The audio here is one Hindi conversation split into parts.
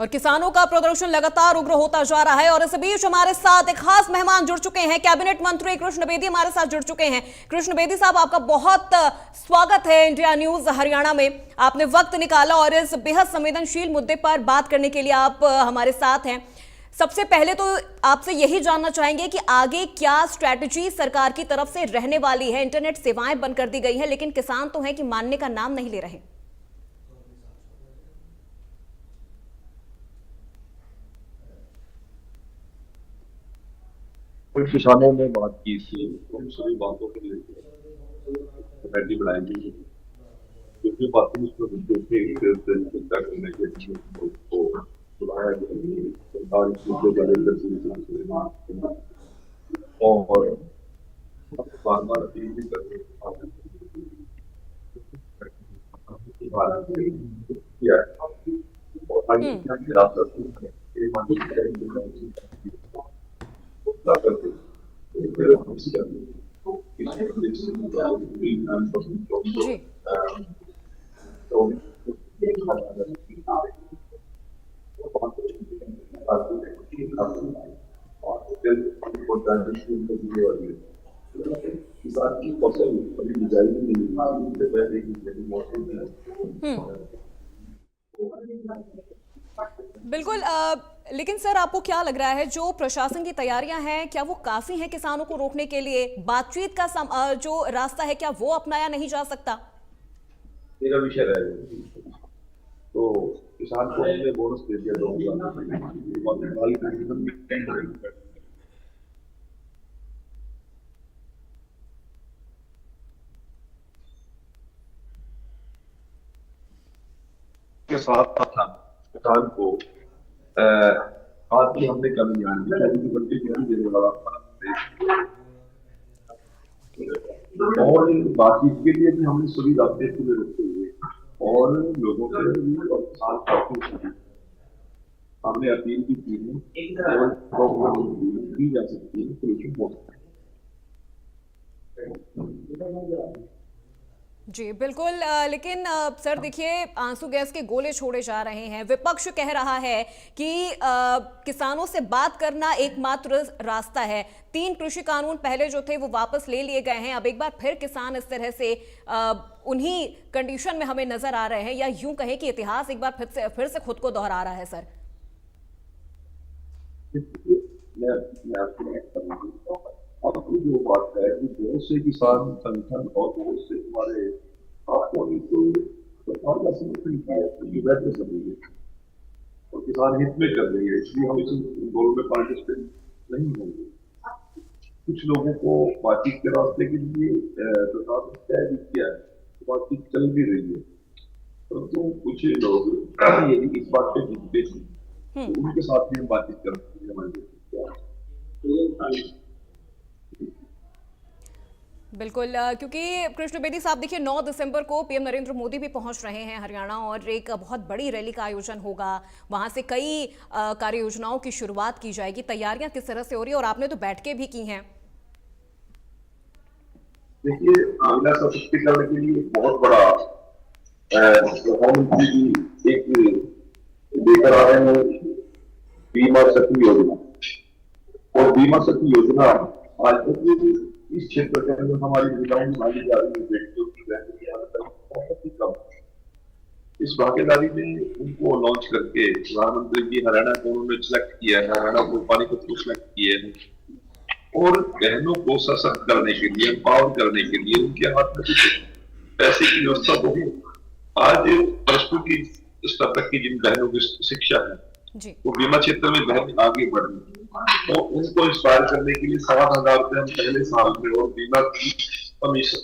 और किसानों का प्रदर्शन लगातार उग्र होता जा रहा है। और इस बीच हमारे साथ एक खास मेहमान जुड़ चुके हैं, कैबिनेट मंत्री कृष्ण बेदी हमारे साथ जुड़ चुके हैं। कृष्ण बेदी साहब, आपका बहुत स्वागत है इंडिया न्यूज हरियाणा में। आपने वक्त निकाला और इस बेहद संवेदनशील मुद्दे पर बात करने के लिए आप हमारे साथ हैं। सबसे पहले तो आपसे यही जानना चाहेंगे कि आगे क्या स्ट्रैटेजी सरकार की तरफ से रहने वाली है। इंटरनेट सेवाएं बंद कर दी गई हैं, लेकिन किसान तो हैं कि मानने का नाम नहीं ले रहे। कुछ किसानों ने बात की थी, उन सभी बातों को लेकर कमेटी बनाई गई, क्योंकि बातें चिंता करने के लिए बुलाया गया सरकार और बार बार अपील भी करते किया किसान की फसल अभी बिजाई बिल्कुल। लेकिन सर, आपको क्या लग रहा है जो प्रशासन की तैयारियां हैं, क्या वो काफी हैं किसानों को रोकने के लिए? बातचीत का जो रास्ता है, क्या वो अपनाया नहीं जा सकता? मेरा विषय रहेगा तो किसान को हमने बोनस दे दिया 2,000 के साथ था किसान को आज की हमने कमी और बातचीत के लिए भी हमने सभी रास्ते खुले रखे हुए और लोगों से और किसान हमने अपील भी की है की जा सकती है, सोल्यूशन हो सकता है। जी बिल्कुल। लेकिन सर देखिए, आंसू गैस के गोले छोड़े जा रहे हैं। विपक्ष कह रहा है कि किसानों से बात करना एकमात्र रास्ता है। 3 कृषि कानून पहले जो थे वो वापस ले लिए गए हैं। अब एक बार फिर किसान इस तरह से उन्हीं कंडीशन में हमें नजर आ रहे हैं, या यूं कहें कि इतिहास एक बार फिर से खुद को दोहरा रहा है। सर आपकी जो बात है कि बहुत से किसान संगठन और बहुत से हमारे आपको सरकार का समर्थन किया बेहतर समझिए और किसान हित में कर रही है, इसलिए हम इस आंदोलन में पार्टिसिपेट नहीं होंगे। कुछ लोगों को बातचीत के रास्ते के लिए सरकार ने तय भी किया है, तो बातचीत चल भी रही है, परंतु कुछ लोग यदि इस बात पे जीतते थे तो उनके साथ भी हम बातचीत कर सकते हैं। बिल्कुल, क्योंकि कृष्ण बेदी साहब देखिए, 9 दिसंबर को पीएम नरेंद्र मोदी भी पहुंच रहे हैं हरियाणा और एक बहुत बड़ी रैली का आयोजन होगा। वहां से कई कार्य योजनाओं की शुरुआत की जाएगी। तैयारियां किस तरह से हो रही है, और आपने तो बैठकें भी की हैं? देखिए, महिला सशक्तिकरण के लिए बहुत बड़ा प्रधानमंत्री जी एक लेकर आ रहे हैं बीमा सखी योजना, और बीमा सखी योजना आज तक इस क्षेत्र के अंदर हमारी महिलाओं की भागीदारी में बेटियों की बहुत ही कम है। इस भागीदारी में उनको लॉन्च करके प्रधानमंत्री जी हरियाणा को उन्होंने सिलेक्ट किया है, हरियाणा को पानीपत को सिलेक्ट किए हैं और बहनों को सशक्त करने के लिए, एम्पावर करने के लिए उनके हाथ में कुछ पैसे की व्यवस्था तो है। आज परस्पर की स्तर तक की जिन बहनों की शिक्षा है वो बीमा क्षेत्र में बहन आगे बढ़ रही है, तो उनको इंस्पायर करने के लिए 7,000 रुपए हम पहले साल में और बीमा की कमीशन,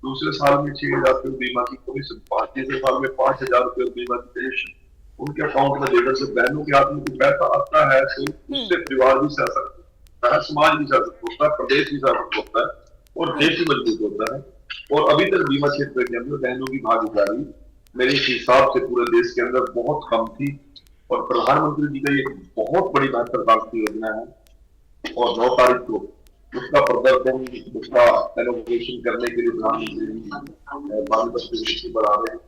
दूसरे साल में 6,000 रुपए बीमा की कमीशन, तीसरे साल में 5,000 रुपए बीमा की कमीशन उनके अकाउंट में देकर से बहनों के हाथ में कुछ पैसा आता है तो उससे परिवार भी सशक्त होता है, समाज भी सशक्त होता है, प्रदेश भी सशक्त होता है और देश भी मजबूत होता है। और अभी तक बीमा क्षेत्र के अंदर बहनों की भागीदारी मेरे हिसाब से पूरे देश के अंदर बहुत कम थी, और प्रधानमंत्री जी का ये बहुत बड़ी महत्वाकांक्षी योजना है और 9 तारीख को उसका प्रदर्शन, उसका एलोकेशन करने के लिए प्रधानमंत्री जी पानीपत पर आ रहे हैं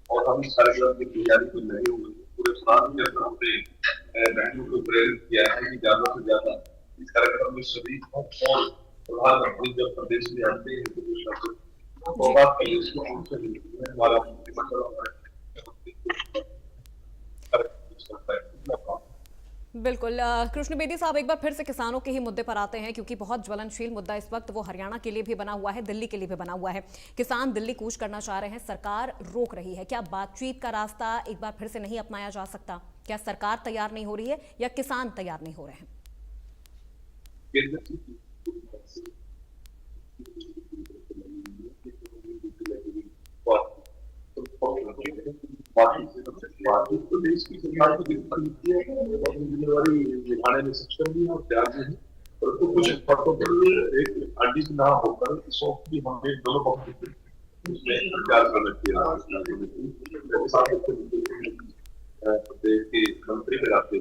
और हम इस कार्यक्रम की तैयारी में लगे हुए हैं। पूरे प्रांत के अंदर हमने बहनों को प्रेरित किया है कि ज्यादा से ज्यादा इस कार्यक्रम में शरीक हो और प्रधानमंत्री जब प्रदेश में आते हैं तो बात करिए उसको हमसे हमारा मंत्रिमंडल बिल्कुल कृष्ण बेदी साहब, एक बार फिर से किसानों के ही मुद्दे पर आते हैं, क्योंकि बहुत ज्वलनशील मुद्दा इस वक्त वो हरियाणा के लिए भी बना हुआ है, दिल्ली के लिए भी बना हुआ है। किसान दिल्ली कूच करना चाह रहे हैं, सरकार रोक रही है। क्या बातचीत का रास्ता एक बार फिर से नहीं अपनाया जा सकता? क्या सरकार तैयार नहीं हो रही है या किसान तैयार नहीं हो रहे हैं? तो देश की सरकार को जिम्मेदारी निभाने में सक्षम भी है और तैयार भी है, परंतु कुछ बातों पर एक आंटी से ना होकर सॉफ्ट भी हमें दोनों पक्ष उसमें तैयार करना चाहिए। प्रदेश के मंत्री के रास्ते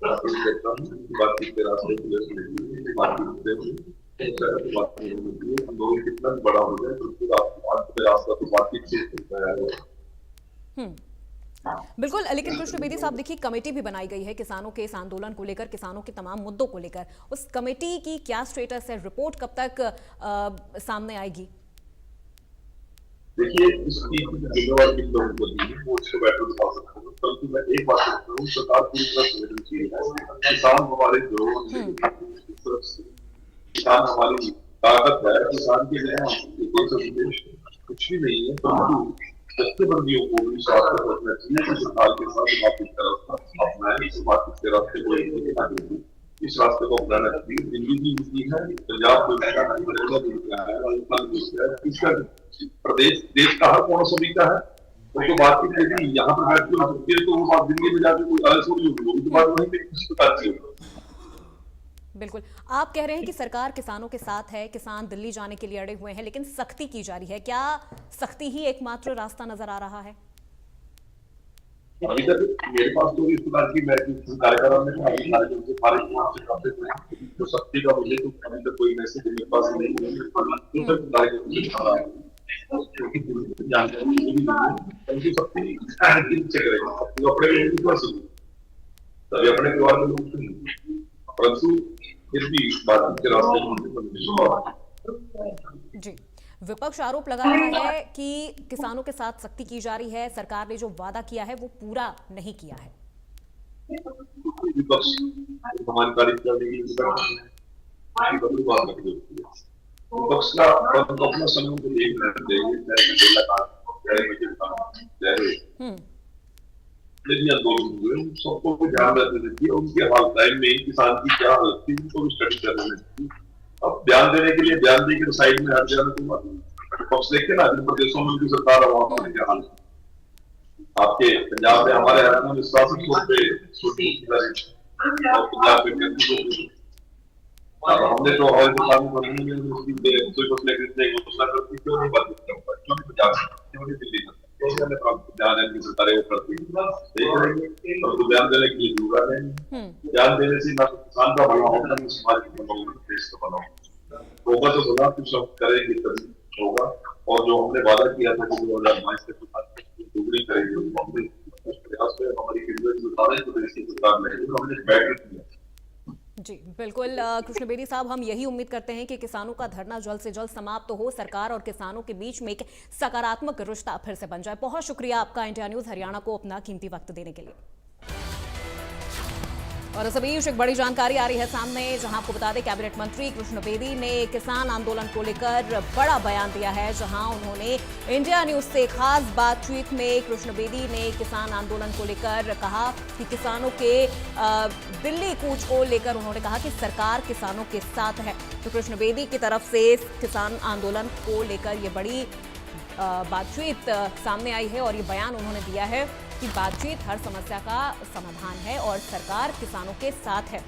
बातचीत के रास्ते कितना बड़ा हो जाए रास्ता तो बातचीत से बिल्कुल। लेकिन कृष्ण बेदी साहब देखिए, कमेटी भी बनाई गई है किसानों के इस आंदोलन को लेकर, किसानों के तमाम मुद्दों को लेकर। उस कमेटी की क्या स्टेटस है? रिपोर्ट कब तक सामने आएगी? देखिए, इसकी जिम्मेवार किन लोगों को दी है वो उसको बैठकर बता सकता हूँ, परंतु मैं एक बात कहता हूँ, सरकार पूरी तरह संवेदनशील है। किसान हमारे जो किसान हमारी ताकत है, किसान के लिए कुछ भी नहीं है, परंतु दस्तेबंदियों को भी स्वास्थ्य रखना चाहिए कि सरकार के साथ बातचीत का रास्ता अपनाए, इस बातचीत के रास्ते को इस रास्ते को अपनाना चाहिए। दिल्ली भी नीति है, पंजाब को भी है, इसका प्रदेश देश का हर कोना सभी का है, तो बातचीत यदि यहाँ पर बैठ के हो सकती है तो वो बात दिल्ली में जाकर कोई अलग थोड़ी होगी, तो बात वहीं पे किसी प्रकार की होगी। बिल्कुल, आप कह रहे हैं कि सरकार किसानों के साथ है, किसान दिल्ली जाने के लिए अड़े हुए हैं, लेकिन सख्ती की जा रही है। क्या सख्ती ही एकमात्र रास्ता नजर आ रहा है? अभी तक मेरे पास तो इस प्रकार की कार्यक्रम में तो सख्ती का मुझे तो अभी तक कोई मैसेज मेरे पास नहीं तभी अपने परिवार के लोग, परंतु फिर भी बातचीत के रास्ते जी। विपक्ष आरोप लगा रहा है कि किसानों के साथ सख्ती की जा रही है, सरकार ने जो वादा किया है वो पूरा नहीं किया है। विपक्ष हमारी तारीफ करने की विपक्ष का अपना समूह को देखना चाहिए, आंदोलन हुए सबको भी ध्यान रखना चाहिए, उनके हाल टाइम में किसान की क्या हालत थी उनको भी स्टडी करना चाहिए। अब बयान देने के लिए बयान देकर साइड में हट जाने के बाद विपक्ष देखते ना, जिन प्रदेशों में भी सरकार है वहां पर क्या हाल है। आपके पंजाब में हमारे हरियाणा में शासन और पंजाब में हमने तो हमारे घोषणा करती क्यों नहीं बात क्यों नहीं पंजाब क्यों नहीं दिल्ली बयान देने के लिए जरूरत है। बयान देने से ना किसान का भला होगा, ना समाज का भला होगा, देश का भला होगा। तो भला कुछ करेंगे तभी होगा, और जो हमने वादा किया था कि 2022 के दुगनी करेंगे प्रयास में हमारी सरकार ने हमने बैठ किया। जी बिल्कुल कृष्ण बेदी साहब, हम यही उम्मीद करते हैं कि किसानों का धरना जल्द से जल्द समाप्त हो, सरकार और किसानों के बीच में एक सकारात्मक रिश्ता फिर से बन जाए। बहुत शुक्रिया आपका इंडिया न्यूज हरियाणा को अपना कीमती वक्त देने के लिए। और इस बीच एक बड़ी जानकारी आ रही है सामने, जहां आपको बता दें कैबिनेट मंत्री कृष्ण बेदी ने किसान आंदोलन को लेकर बड़ा बयान दिया है, जहां उन्होंने इंडिया न्यूज से खास बातचीत में कृष्ण बेदी ने किसान आंदोलन को लेकर कहा कि किसानों के दिल्ली कूच को लेकर उन्होंने कहा कि सरकार किसानों के साथ है। तो कृष्ण बेदी की तरफ से किसान आंदोलन को लेकर ये बड़ी बातचीत सामने आई है और ये बयान उन्होंने दिया है कि बातचीत हर समस्या का समाधान है और सरकार किसानों के साथ है।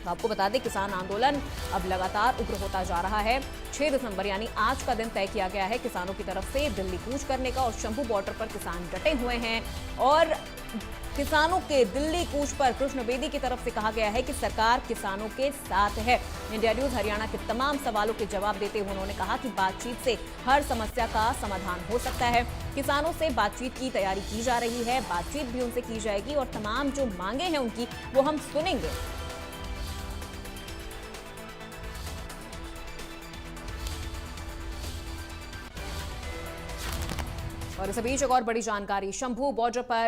तो आपको बता दें किसान आंदोलन अब लगातार उग्र होता जा रहा है। 6 दिसंबर यानी आज का दिन तय किया गया है किसानों की तरफ से दिल्ली कूच करने का और शंभू बॉर्डर पर किसान डटे हुए हैं और किसानों के दिल्ली कूच पर कृष्ण बेदी की तरफ से कहा गया है कि सरकार किसानों के साथ है। इंडिया न्यूज हरियाणा के तमाम सवालों के जवाब देते हुए उन्होंने कहा कि बातचीत से हर समस्या का समाधान हो सकता है। किसानों से बातचीत की तैयारी की जा रही है, बातचीत भी उनसे की जाएगी और तमाम जो मांगे हैं उनकी वो हम सुनेंगे। और इस बीच एक और बड़ी जानकारी, शंभू बॉर्डर पर